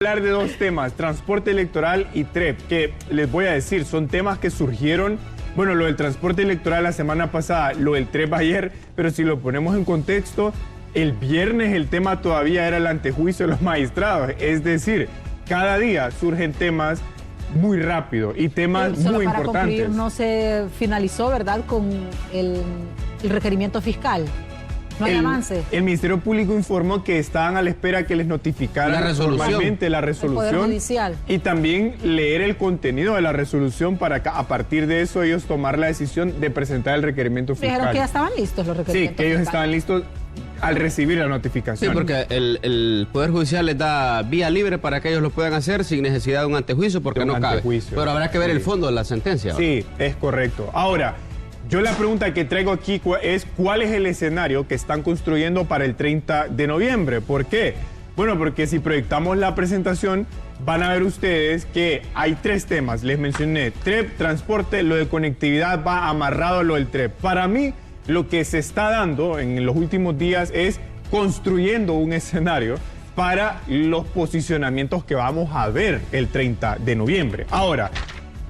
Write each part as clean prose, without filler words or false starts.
hablar de dos temas, transporte electoral y TREP, que les voy a decir, son temas que surgieron, bueno, lo del transporte electoral la semana pasada, lo del TREP ayer, pero si lo ponemos en contexto, el viernes el tema todavía era el antejuicio de los magistrados, es decir, cada día surgen temas muy rápido y temas muy importantes. Concluir, no se finalizó, ¿verdad?, con el requerimiento fiscal. No hay avance. El Ministerio Público informó que estaban a la espera que les notificaran formalmente la resolución y también leer el contenido de la resolución para a partir de eso ellos tomar la decisión de presentar el requerimiento fiscal. Dijeron que ya estaban listos los requerimientos. Sí, que ellos estaban listos al recibir la notificación. Sí, porque el Poder Judicial les da vía libre para que ellos lo puedan hacer sin necesidad de un antejuicio porque no cabe. Pero habrá que ver el fondo de la sentencia. Sí, es correcto. Ahora, yo la pregunta que traigo aquí es ¿cuál es el escenario que están construyendo para el 30 de noviembre? ¿Por qué? Bueno, porque si proyectamos la presentación, van a ver ustedes que hay tres temas. Les mencioné TREP, transporte, lo de conectividad va amarrado a lo del TREP. Para mí, lo que se está dando en los últimos días es construyendo un escenario para los posicionamientos que vamos a ver el 30 de noviembre. Ahora,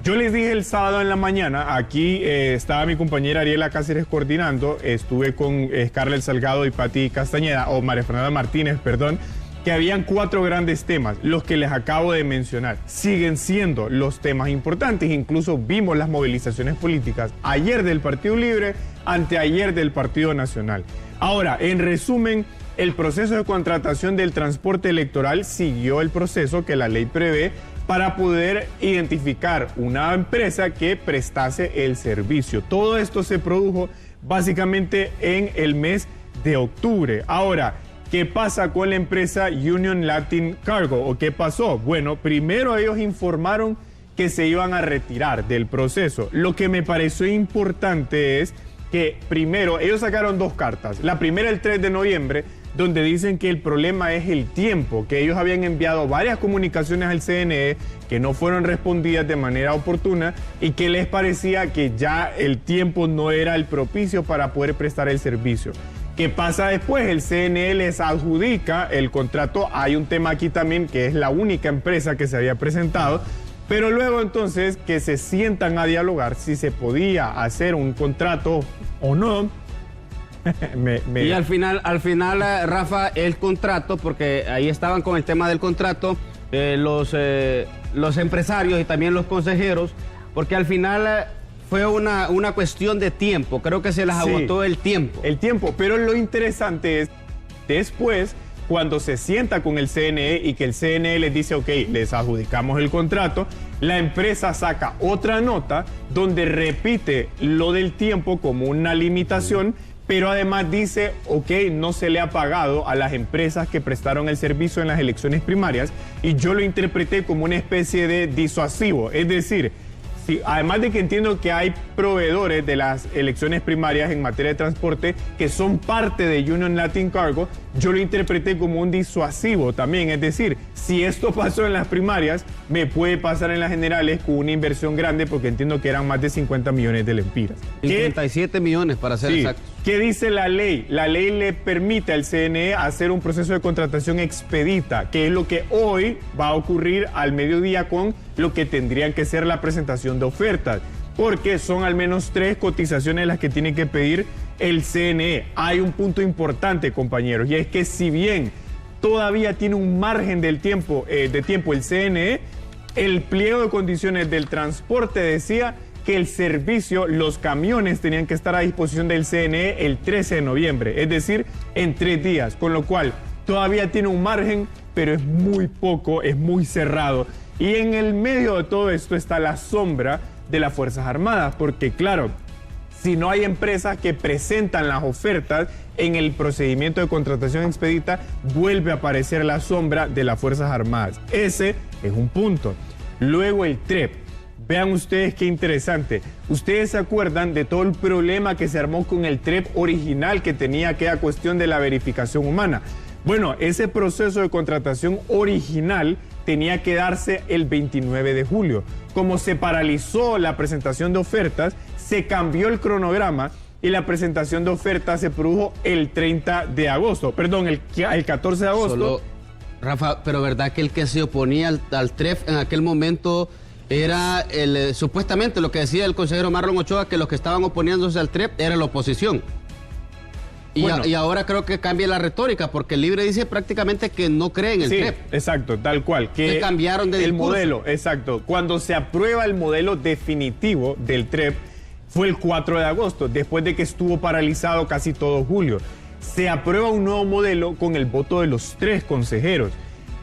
yo les dije el sábado en la mañana, aquí estaba mi compañera Ariela Cáceres coordinando, estuve con Scarlett Salgado y Pati Castañeda, o María Fernanda Martínez, perdón, que habían 4 grandes temas, los que les acabo de mencionar. Siguen siendo los temas importantes, incluso vimos las movilizaciones políticas ayer del Partido Libre, anteayer del Partido Nacional. Ahora, en resumen, el proceso de contratación del transporte electoral siguió el proceso que la ley prevé para poder identificar una empresa que prestase el servicio. Todo esto se produjo básicamente en el mes de octubre. Ahora, ¿qué pasa con la empresa Union Latin Cargo? ¿O qué pasó? Bueno, primero ellos informaron que se iban a retirar del proceso. Lo que me pareció importante es que primero ellos sacaron 2 cartas. La primera el 3 de noviembre, donde dicen que el problema es el tiempo, que ellos habían enviado varias comunicaciones al CNE que no fueron respondidas de manera oportuna y que les parecía que ya el tiempo no era el propicio para poder prestar el servicio. ¿Qué pasa después? El CNE les adjudica el contrato. Hay un tema aquí también que es la única empresa que se había presentado, pero luego entonces que se sientan a dialogar si se podía hacer un contrato o no. Y al final, Rafa, el contrato, porque ahí estaban con el tema del contrato, los empresarios y también los consejeros, porque al final fue una cuestión de tiempo, creo que se les agotó el tiempo. El tiempo, pero lo interesante es, después, cuando se sienta con el CNE y que el CNE les dice, ok, les adjudicamos el contrato, la empresa saca otra nota donde repite lo del tiempo como una limitación, pero además dice, ok, no se le ha pagado a las empresas que prestaron el servicio en las elecciones primarias, y yo lo interpreté como una especie de disuasivo, es decir, además de que entiendo que hay proveedores de las elecciones primarias en materia de transporte que son parte de Union Latin Cargo, yo lo interpreté como un disuasivo también. Es decir, si esto pasó en las primarias, me puede pasar en las generales con una inversión grande, porque entiendo que eran más de 50 millones de lempiras. 57 millones para ser exacto. ¿Qué dice la ley? La ley le permite al CNE hacer un proceso de contratación expedita, que es lo que hoy va a ocurrir al mediodía con lo que tendrían que ser la presentación de ofertas, porque son al menos 3 cotizaciones las que tiene que pedir el CNE. Hay un punto importante, compañeros, y es que si bien todavía tiene un margen de tiempo el CNE, el pliego de condiciones del transporte decía que el servicio, los camiones tenían que estar a disposición del CNE el 13 de noviembre, es decir, en 3 días, con lo cual todavía tiene un margen, pero es muy poco, es muy cerrado. Y en el medio de todo esto está la sombra de las Fuerzas Armadas, porque claro, si no hay empresas que presentan las ofertas en el procedimiento de contratación expedita, vuelve a aparecer la sombra de las Fuerzas Armadas. Ese es un punto. Luego el TREP. Vean ustedes qué interesante. ¿Ustedes se acuerdan de todo el problema que se armó con el TREP original que tenía aquella cuestión de la verificación humana? Bueno, ese proceso de contratación original tenía que darse el 29 de julio. Como se paralizó la presentación de ofertas, se cambió el cronograma y la presentación de ofertas se produjo el 30 de agosto. Perdón, el 14 de agosto. Rafa, pero ¿verdad que el que se oponía al TREP en aquel momento era supuestamente lo que decía el consejero Marlon Ochoa, que los que estaban oponiéndose al TREP era la oposición? Y ahora creo que cambia la retórica, porque el Libre dice prácticamente que no cree en el TREP. Exacto, tal cual. Que cambiaron de discurso. Modelo, exacto. Cuando se aprueba el modelo definitivo del TREP fue el 4 de agosto, después de que estuvo paralizado casi todo julio. Se aprueba un nuevo modelo con el voto de los 3 consejeros.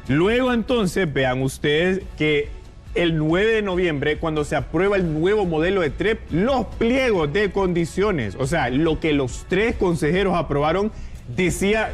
Luego entonces, vean ustedes que el 9 de noviembre, cuando se aprueba el nuevo modelo de TREP, los pliegos de condiciones, o sea, lo que los 3 consejeros aprobaron, decía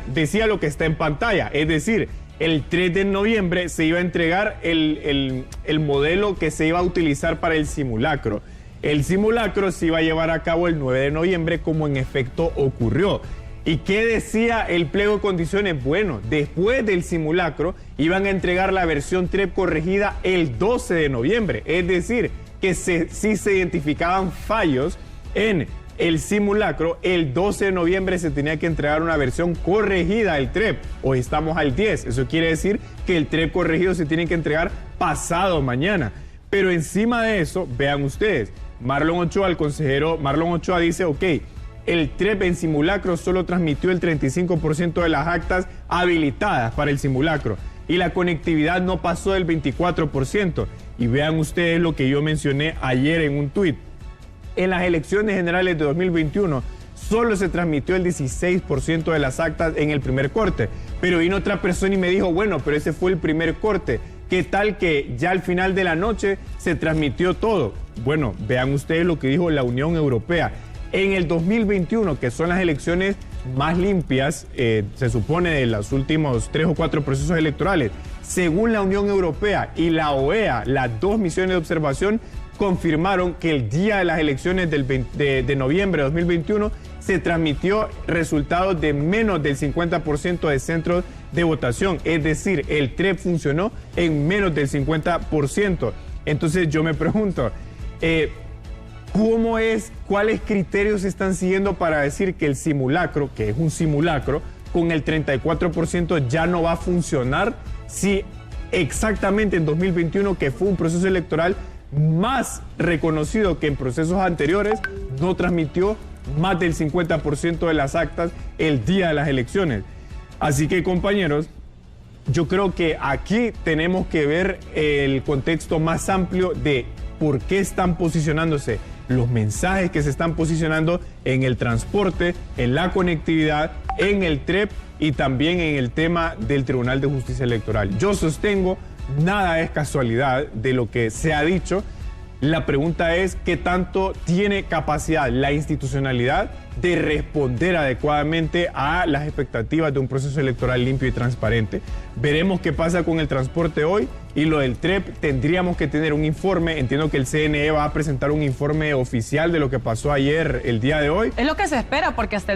lo que está en pantalla. Es decir, el 3 de noviembre se iba a entregar el modelo que se iba a utilizar para el simulacro. El simulacro se iba a llevar a cabo el 9 de noviembre, como en efecto ocurrió. ¿Y qué decía el pliego de condiciones? Bueno, después del simulacro iban a entregar la versión TREP corregida el 12 de noviembre. Es decir, que si se identificaban fallos en el simulacro, el 12 de noviembre se tenía que entregar una versión corregida del TREP. Hoy estamos al 10. Eso quiere decir que el TREP corregido se tiene que entregar pasado mañana. Pero encima de eso, vean ustedes, Marlon Ochoa, el consejero Marlon Ochoa dice, ok, el TREP en simulacro solo transmitió el 35% de las actas habilitadas para el simulacro y la conectividad no pasó del 24%. Y vean ustedes lo que yo mencioné ayer en un tuit. En las elecciones generales de 2021 solo se transmitió el 16% de las actas en el primer corte. Pero vino otra persona y me dijo, bueno, pero ese fue el primer corte. ¿Qué tal que ya al final de la noche se transmitió todo? Bueno, vean ustedes lo que dijo la Unión Europea. En el 2021, que son las elecciones más limpias, se supone, de los últimos 3 o 4 procesos electorales, según la Unión Europea y la OEA, las 2 misiones de observación confirmaron que el día de las elecciones de noviembre de 2021 se transmitió resultados de menos del 50% de centros de votación. Es decir, el TREP funcionó en menos del 50%. Entonces yo me pregunto, ¿cuáles criterios se están siguiendo para decir que el simulacro, que es un simulacro, con el 34% ya no va a funcionar si exactamente en 2021, que fue un proceso electoral más reconocido que en procesos anteriores, no transmitió más del 50% de las actas el día de las elecciones? Así que, compañeros, yo creo que aquí tenemos que ver el contexto más amplio de por qué están posicionándose los mensajes que se están posicionando en el transporte, en la conectividad, en el TREP y también en el tema del Tribunal de Justicia Electoral. Yo sostengo, nada es casualidad de lo que se ha dicho. La pregunta es qué tanto tiene capacidad la institucionalidad de responder adecuadamente a las expectativas de un proceso electoral limpio y transparente. Veremos qué pasa con el transporte hoy, y lo del TREP tendríamos que tener un informe. Entiendo que el CNE va a presentar un informe oficial de lo que pasó ayer, el día de hoy. Es lo que se espera, porque hasta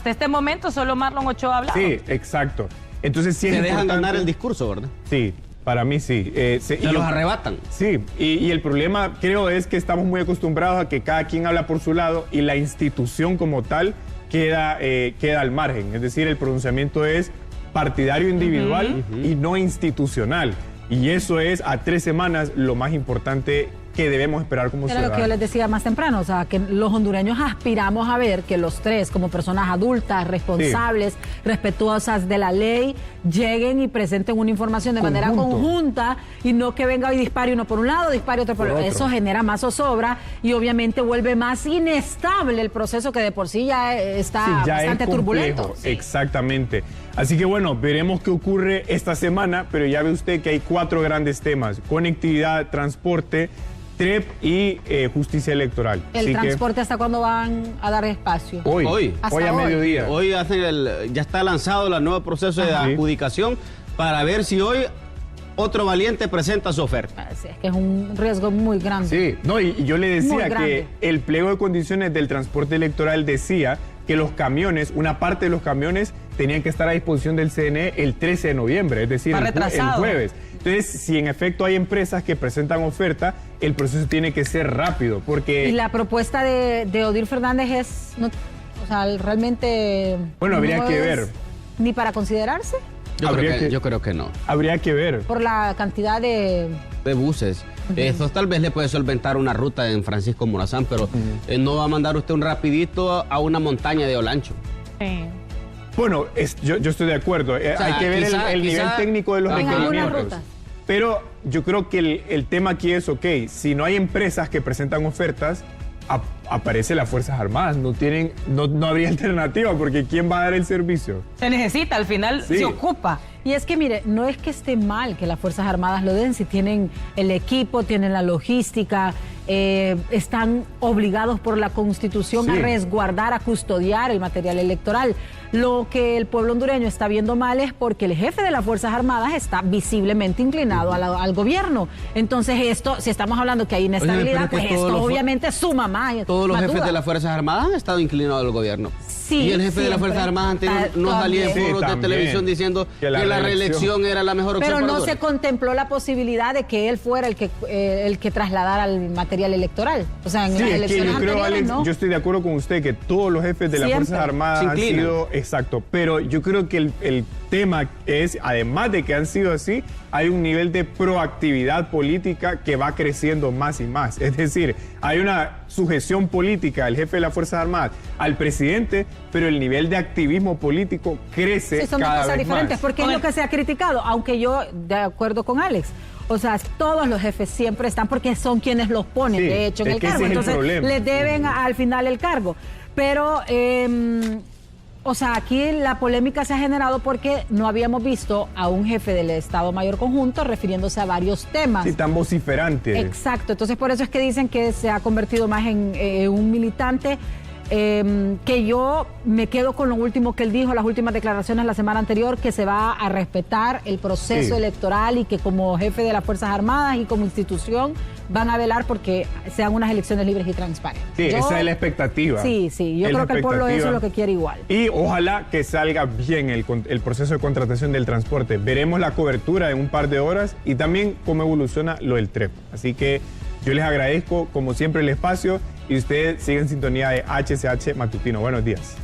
este momento solo Marlon Ochoa ha hablado. Sí, exacto. Entonces sí se dejan ganar el discurso, ¿verdad? Sí. Para mí sí. Se los arrebatan. Sí, y el problema creo es que estamos muy acostumbrados a que cada quien habla por su lado y la institución como tal queda al margen. Es decir, el pronunciamiento es partidario individual y no institucional. Y eso es a 3 semanas lo más importante que debemos esperar como ciudadanos. Era lo que yo les decía más temprano, o sea, que los hondureños aspiramos a ver que los 3, como personas adultas, responsables, respetuosas de la ley, lleguen y presenten una información de manera conjunta, y no que venga y dispare uno por un lado, dispare otro por otro. Eso genera más zozobra y obviamente vuelve más inestable el proceso, que de por sí ya está bastante turbulento. Sí. Exactamente. Así que bueno, veremos qué ocurre esta semana, pero ya ve usted que hay 4 grandes temas: conectividad, transporte, TREP y justicia electoral. ¿El transporte hasta cuándo van a dar espacio? Hoy a mediodía. Hoy ya está lanzado el nuevo proceso de adjudicación para ver si hoy otro valiente presenta su oferta. Es que es un riesgo muy grande. Sí, no, y yo le decía que el pliego de condiciones del transporte electoral decía que los camiones, una parte de los camiones, tenían que estar a disposición del CNE el 13 de noviembre, es decir, el jueves. Entonces, si en efecto hay empresas que presentan oferta, el proceso tiene que ser rápido, porque... ¿Y la propuesta de Odil Fernández es, realmente... Bueno, habría que ver. ¿Ni para considerarse? Yo creo que no. Habría que ver. Por la cantidad de buses. Eso tal vez le puede solventar una ruta en Francisco Morazán, pero no va a mandar usted un rapidito a una montaña de Olancho. Sí. Bueno, yo estoy de acuerdo. Hay que ver el nivel técnico de los requerimientos. Pero yo creo que el tema aquí es, ok, si no hay empresas que presentan ofertas, aparece las Fuerzas Armadas. No habría alternativa, porque ¿quién va a dar el servicio? Se necesita, al final se ocupa. Y es que, mire, no es que esté mal que las Fuerzas Armadas lo den, si tienen el equipo, tienen la logística, están obligados por la Constitución a resguardar, a custodiar el material electoral. Lo que el pueblo hondureño está viendo mal es porque el jefe de las Fuerzas Armadas está visiblemente inclinado al gobierno. Entonces esto, si estamos hablando que hay inestabilidad, pues esto obviamente suma más. Todos los jefes de las Fuerzas Armadas han estado inclinados al gobierno. Sí, y el jefe de las Fuerzas Armadas anterior no salía en foros de televisión diciendo que la reelección era la mejor opción. Pero no se contempló la posibilidad de que él fuera el que trasladara el material electoral. O sea, en las elecciones anteriores, Alex, ¿no? yo estoy de acuerdo con usted que todos los jefes de las Fuerzas Armadas han sido... Exacto, pero yo creo que el tema es, además de que han sido así, hay un nivel de proactividad política que va creciendo más y más. Es decir, hay una sujeción política del jefe de las Fuerzas Armadas al presidente, pero el nivel de activismo político crece son cada dos cosas vez diferentes, más. porque es lo que se ha criticado, aunque yo, de acuerdo con Alex, o sea, todos los jefes siempre están porque son quienes los ponen, de hecho, en el cargo. Entonces, les deben al final el cargo. Pero... o sea, aquí la polémica se ha generado porque no habíamos visto a un jefe del Estado Mayor Conjunto refiriéndose a varios temas. Sí, tan vociferante. Exacto, entonces por eso es que dicen que se ha convertido más en un militante. Que yo me quedo con lo último que él dijo, las últimas declaraciones la semana anterior, que se va a respetar el proceso electoral y que como jefe de las Fuerzas Armadas y como institución van a velar porque sean unas elecciones libres y transparentes. Sí, esa es la expectativa. Sí, yo creo que el pueblo eso es lo que quiere igual. Y ojalá que salga bien el proceso de contratación del transporte. Veremos la cobertura en un par de horas y también cómo evoluciona lo del TREP. Así que yo les agradezco, como siempre, el espacio y ustedes siguen en sintonía de HCH Matutino. Buenos días.